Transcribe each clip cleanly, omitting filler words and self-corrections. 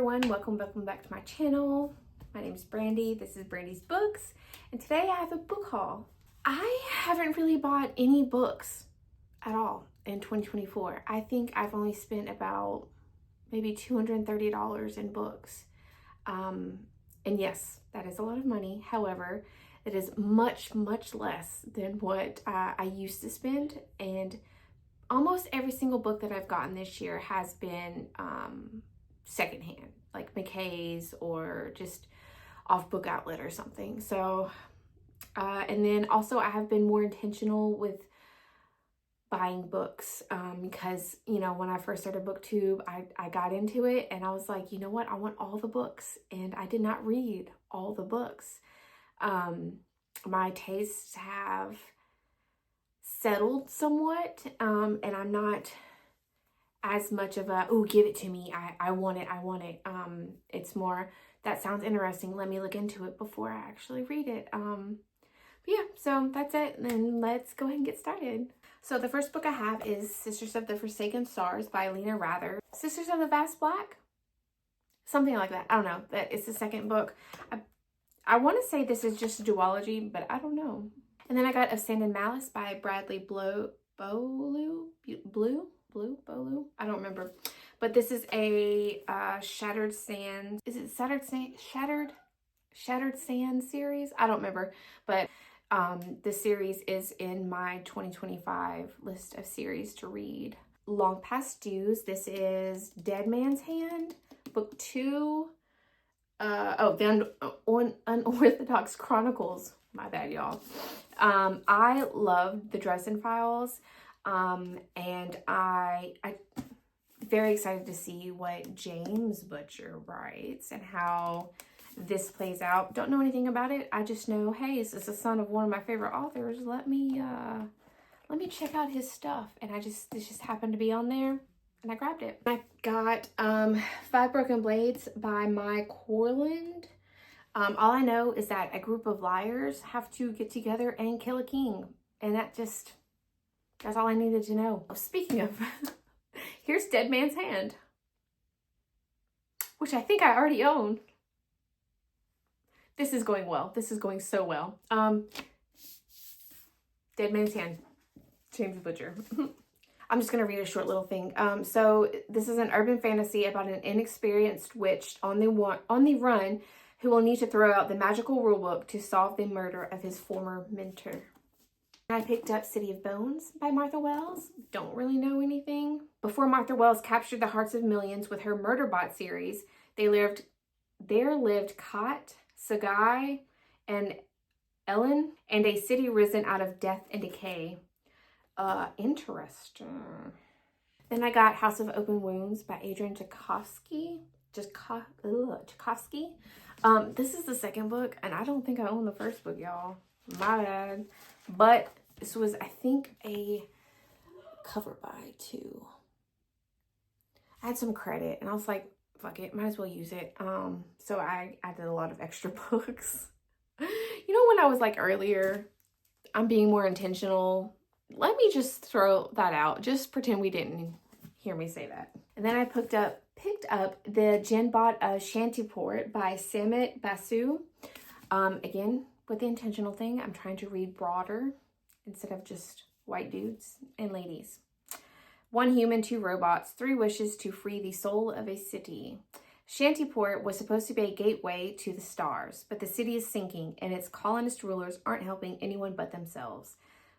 everyone, welcome back to my channel. My name is Brandy. This is Brandy's Books, and today I have a book haul. I haven't really bought any books at all in 2024. I think I've only spent about maybe $230 in books. And yes, that is a lot of money. However, it is much less than what I used to spend, and almost every single book that I've gotten this year has been secondhand, like McKay's or just off Book Outlet or something. So, and then also I have been more intentional with buying books because, you know, when I first started BookTube, I got into it and I was like, you know what, I want all the books, and I did not read all the books. My tastes have settled somewhat, and I'm not as much of a, oh, give it to me, I want it. It's more, that sounds interesting, let me look into it before I actually read it. But yeah, so that's it, and then let's go ahead and get started. So the first book I have is Sisters of the Forsaken Stars by Lena Rather. Sisters of the Vast Black? Something like that. I don't know. It's the second book. I want to say this is just a duology, but I don't know. And then I got Of Sand and Malice by Bradley Bolu? I don't remember. But this is a Shattered Sand. Is it Shattered Sand series? I don't remember. But this series is in my 2025 list of series to read. Long Past Dues. This is Dead Man's Hand, book 2. The Unorthodox Chronicles. My bad, y'all. I love the Dresden Files, and I'm very excited to see what James Butcher writes and how this plays out. Don't know anything about it. I just know, hey, this is the son of one of my favorite authors. Let me check out his stuff. And this just happened to be on there, and I grabbed it. I got Five Broken Blades by Mai Corland. All I know is that a group of liars have to get together and kill a king. And that's all I needed to know. Speaking of, here's Dead Man's Hand, which I think I already own. This is going well. This is going so well. Dead Man's Hand, James Butcher. I'm just going to read a short little thing. So this is an urban fantasy about an inexperienced witch on the run who will need to throw out the magical rulebook to solve the murder of his former mentor. I picked up City of Bones by Martha Wells. Don't really know anything. Before Martha Wells captured the hearts of millions with her Murderbot series, there lived Kat, Sagai, and Ellen, and a city risen out of death and decay. Interesting. Then I got House of Open Wounds by Adrian Tchaikovsky. This is the second book, and I don't think I own the first book, y'all. My bad. But this was, I think, a cover buy too. I had some credit, and I was like, fuck it, might as well use it. So I did a lot of extra books. You know, when I was like earlier, I'm being more intentional. Let me just throw that out. Just pretend we didn't hear me say that. And then I picked up the Genbot of Shantiport by Samit Basu. Again, with the intentional thing, I'm trying to read broader instead of just white dudes and ladies. One human, two robots, three wishes to free the soul of a city. Shantiport was supposed to be a gateway to the stars, but the city is sinking and its colonist rulers aren't helping anyone but themselves.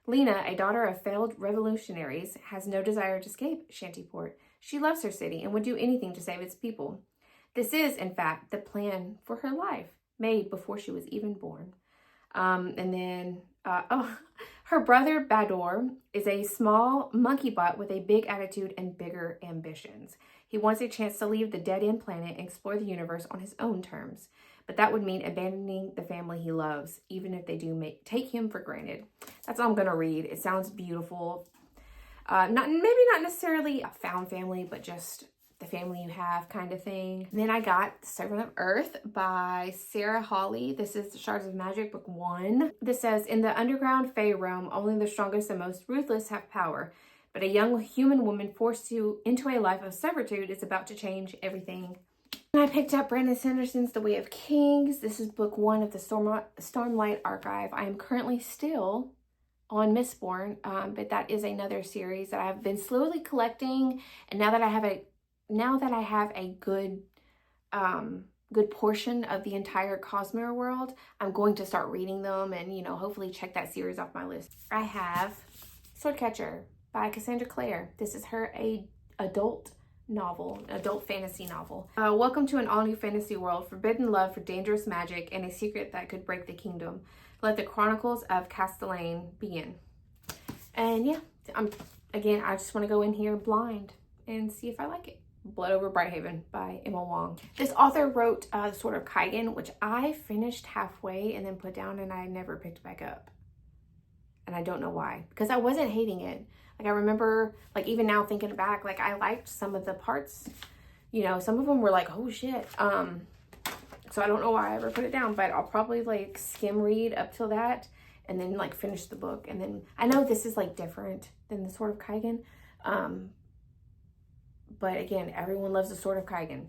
Lena, a daughter of failed revolutionaries, has no desire to escape Shantiport. She loves her city and would do anything to save its people. This is, in fact, the plan for her life, made before she was even born. And then, her brother Bador is a small monkey bot with a big attitude and bigger ambitions. He wants a chance to leave the dead-end planet and explore the universe on his own terms. But that would mean abandoning the family he loves, even if they do take him for granted. That's all I'm going to read. It sounds beautiful. Maybe not necessarily a found family, but just the family you have kind of thing. And then I got Servant of Earth by Sarah Hawley. This is Shards of Magic, book 1. This says, in the underground Fey realm, only the strongest and most ruthless have power. But a young human woman forced into a life of servitude is about to change everything. I picked up Brandon Sanderson's The Way of Kings. This is book 1 of the Stormlight Archive. I am currently still on Mistborn, but that is another series that I've been slowly collecting. And now that I have a good portion of the entire Cosmere world, I'm going to start reading them and, you know, hopefully check that series off my list. I have Swordcatcher by Cassandra Clare. This is her adult fantasy novel. Welcome to an all-new fantasy world, forbidden love for dangerous magic, and a secret that could break the kingdom. Let the Chronicles of Castellane begin. And yeah, I just want to go in here blind and see if I like it. Blood Over Brighthaven by Emma Wong. This author wrote The Sword of Kaigen, which I finished halfway and then put down, and I never picked back up. And I don't know why, because I wasn't hating it. Like, I remember, like, even now thinking back, like, I liked some of the parts, you know, some of them were like, oh shit. So I don't know why I ever put it down, but I'll probably like skim read up till that and then like finish the book. And then I know this is like different than The Sword of Kaigen. But again, everyone loves The Sword of Kaigen.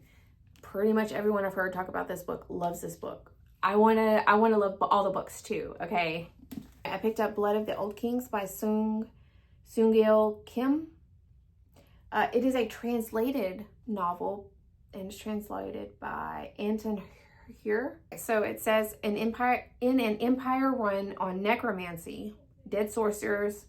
Pretty much everyone I've heard talk about this book loves this book. I wanna love all the books too, okay? I picked up Blood of the Old Kings by Sungil Kim. It is a translated novel and it's translated by Anton Here. So it says in an empire run on necromancy, dead sorcerers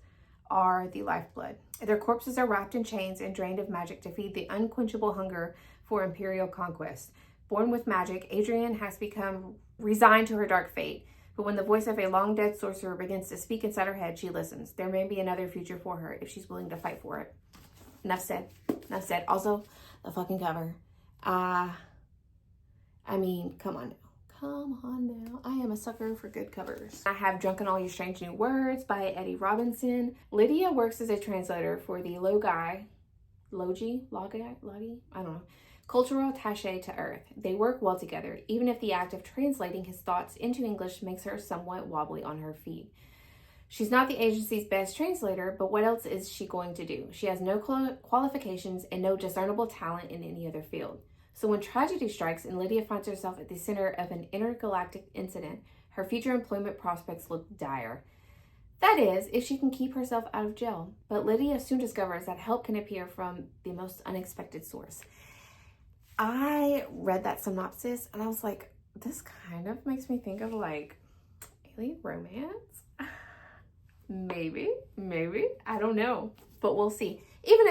are the lifeblood. Their corpses are wrapped in chains and drained of magic to feed the unquenchable hunger for imperial conquest. Born with magic, Adrienne has become resigned to her dark fate. But when the voice of a long dead sorcerer begins to speak inside her head, she listens. There may be another future for her if she's willing to fight for it. Enough said. Enough said. Also, the fucking cover. I mean, come on now. Come on now. I am a sucker for good covers. I have Drunken All Your Strange New Words by Eddie Robinson. Lydia works as a translator for the Logi, I don't know, cultural attaché to Earth. They work well together, even if the act of translating his thoughts into English makes her somewhat wobbly on her feet. She's not the agency's best translator, but what else is she going to do? She has no qualifications and no discernible talent in any other field. So when tragedy strikes and Lydia finds herself at the center of an intergalactic incident, her future employment prospects look dire. That is, if she can keep herself out of jail. But Lydia soon discovers that help can appear from the most unexpected source. I read that synopsis and I was like, this kind of makes me think of like alien romance. Maybe, I don't know, but we'll see. Even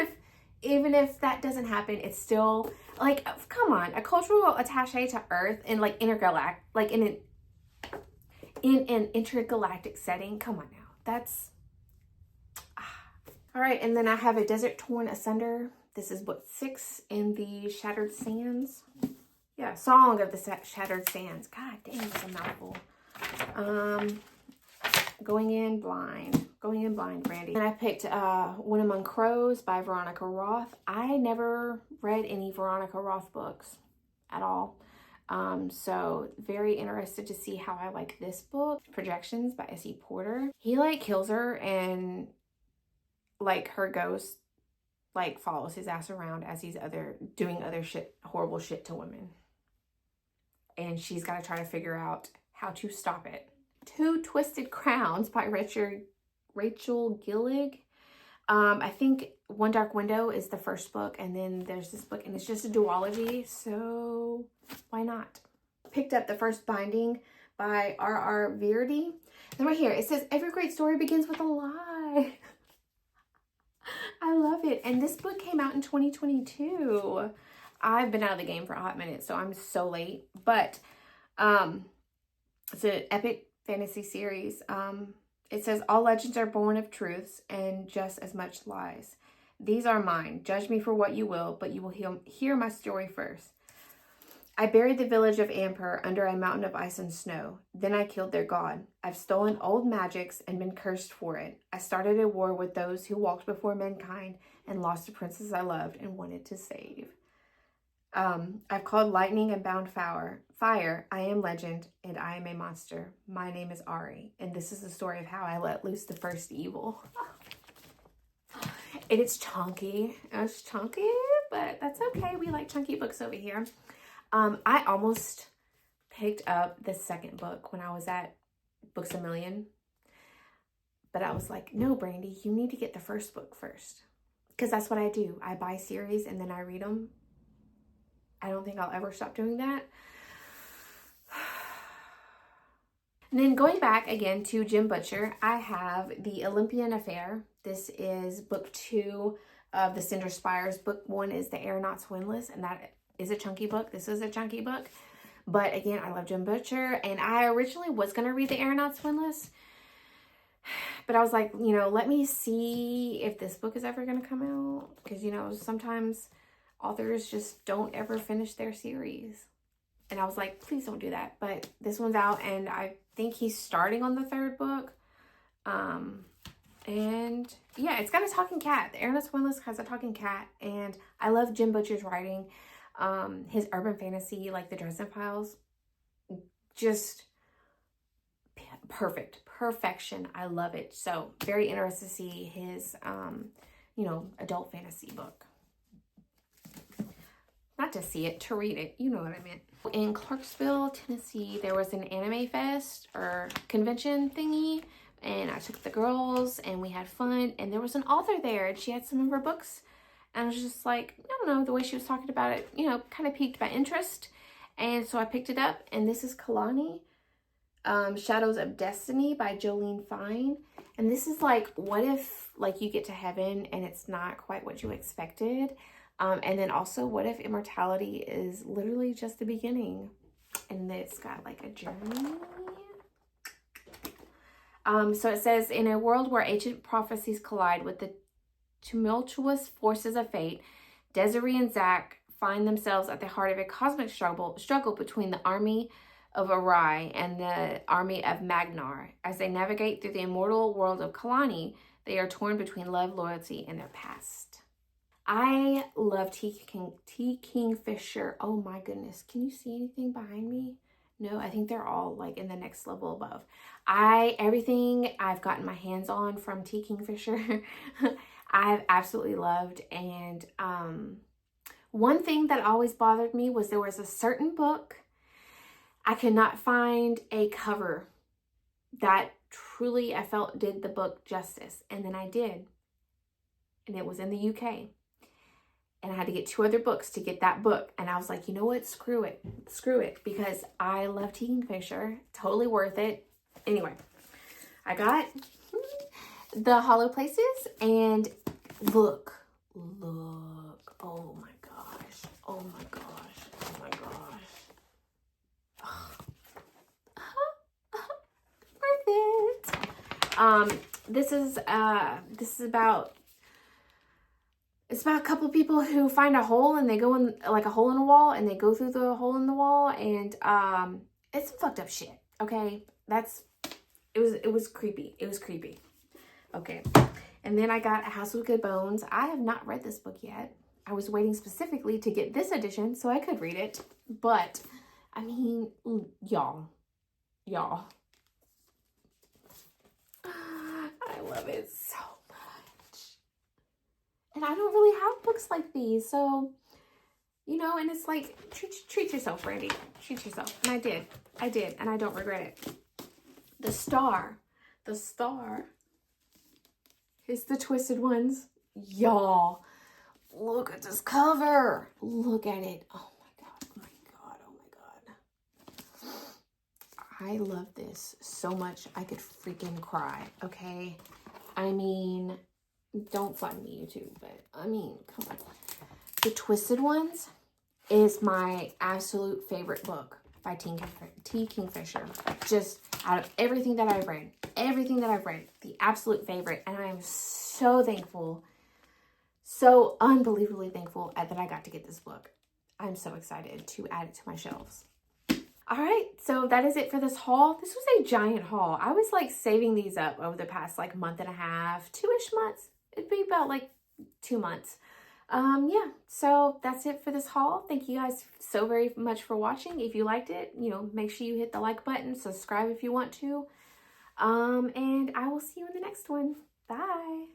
if that doesn't happen, it's still like, come on, a cultural attaché to Earth and like intergalactic, like in an intergalactic setting. Come on now, that's all right. And then I have A Desert Torn Asunder. This is book 6 in the Shattered Sands. Yeah, Song of the Shattered Sands. God damn, it's a mouthful. Going in blind, Brandy. And I picked One Among Crows by Veronica Roth. I never read any Veronica Roth books at all. So very interested to see how I like this book. Projections by S.E. Porter. He like kills her and like her ghost like follows his ass around as he's doing other shit, horrible shit to women. And she's got to try to figure out how to stop it. Two Twisted Crowns by Rachel Gillig. I think One Dark Window is the first book, and then there's this book, and it's just a duology, so why not? Picked up the first binding by R.R. Verdi. And right here, it says, every great story begins with a lie. I love it. And this book came out in 2022. I've been out of the game for a hot minute, so I'm so late. But it's an epic fantasy series. It says, all legends are born of truths and just as much lies. These are mine. Judge me for what you will, but you will hear my story first. I buried the village of Ampur under a mountain of ice and snow. Then I killed their god. I've stolen old magics and been cursed for it. I started a war with those who walked before mankind and lost the princess I loved and wanted to save. I've called lightning and bound fire. I am legend and I am a monster. My name is Ari, and this is the story of how I let loose the first evil. And it's chunky. It's chunky, but that's okay. We like chunky books over here. I almost picked up the second book when I was at Books A Million. But I was like, no, Brandy, you need to get the first book first. Because that's what I do. I buy series and then I read them. I don't think I'll ever stop doing that. And then going back again to Jim Butcher, I have The Olympian Affair. This is book 2 of the Cinder Spires. Book 1 is The Aeronauts Windlass, and that is a chunky book. This is a chunky book. But again, I love Jim Butcher, and I originally was going to read The Aeronauts Windlass. But I was like, you know, let me see if this book is ever going to come out. Because, you know, sometimes authors just don't ever finish their series. And I was like, please don't do that. But this one's out, and I think he's starting on the 3rd book. And yeah, it's got a talking cat. The Aeronauts Windlass has a talking cat. And I love Jim Butcher's writing. His urban fantasy, like the Dresden Files, just perfection. I love it. So very interested to see his, you know, adult fantasy book. Not to see it, to read it. You know what I meant. In Clarksville, Tennessee, there was an anime fest or convention thingy. And I took the girls and we had fun. And there was an author there and she had some of her books. And I was just like, I don't know, the way she was talking about it, you know, kind of piqued my interest. And so I picked it up. And this is Kalani, Shadows of Destiny by Jolene Fine. And this is like, what if like you get to heaven and it's not quite what you expected? And then also, what if immortality is literally just the beginning? And it's got like a journey. So it says, in a world where ancient prophecies collide with the tumultuous forces of fate, Desiree and Zach find themselves at the heart of a cosmic struggle between the army of Arai and the army of Magnar. As they navigate through the immortal world of Kalani, they are torn between love, loyalty, and their past. I love T. Kingfisher. Oh my goodness. Can you see anything behind me? No, I think they're all like in the next level above. Everything I've gotten my hands on from T. Kingfisher, I've absolutely loved. And one thing that always bothered me was there was a certain book I could not find a cover that truly I felt did the book justice. And then I did. And it was in the UK. And I had to get 2 other books to get that book. And I was like, you know what? Screw it. Screw it. Because I love T. Kingfisher. Totally worth it. Anyway, I got The Hollow Places. And look. Oh my gosh. Oh my gosh. Oh my gosh. Worth it. This is about... It's about a couple people who find a hole and they go in, like a hole in a wall, and they go through the hole in the wall, and it's some fucked up shit. Okay, it was creepy. It was creepy. Okay, and then I got A House with Good Bones. I have not read this book yet. I was waiting specifically to get this edition so I could read it. But I mean, y'all, I love it so much. And I don't really have books like these, so, you know, and it's like, treat yourself, Brandy. Treat yourself. And I did, and I don't regret it. The Star. It's the Twisted Ones. Y'all, look at this cover. Look at it. Oh my God. I love this so much. I could freaking cry, okay? I mean... Don't fund me, YouTube, but I mean, come on. The Twisted Ones is my absolute favorite book by T. Kingfisher. Just out of everything that I've read, the absolute favorite. And I am so thankful, so unbelievably thankful that I got to get this book. I'm so excited to add it to my shelves. All right, so that is it for this haul. This was a giant haul. I was like saving these up over the past like month and a half, 2-ish months. It'd be about like 2 months. Yeah, so that's it for this haul. Thank you guys so very much for watching. If you liked it, you know, make sure you hit the like button, subscribe if you want to. And I will see you in the next one. Bye.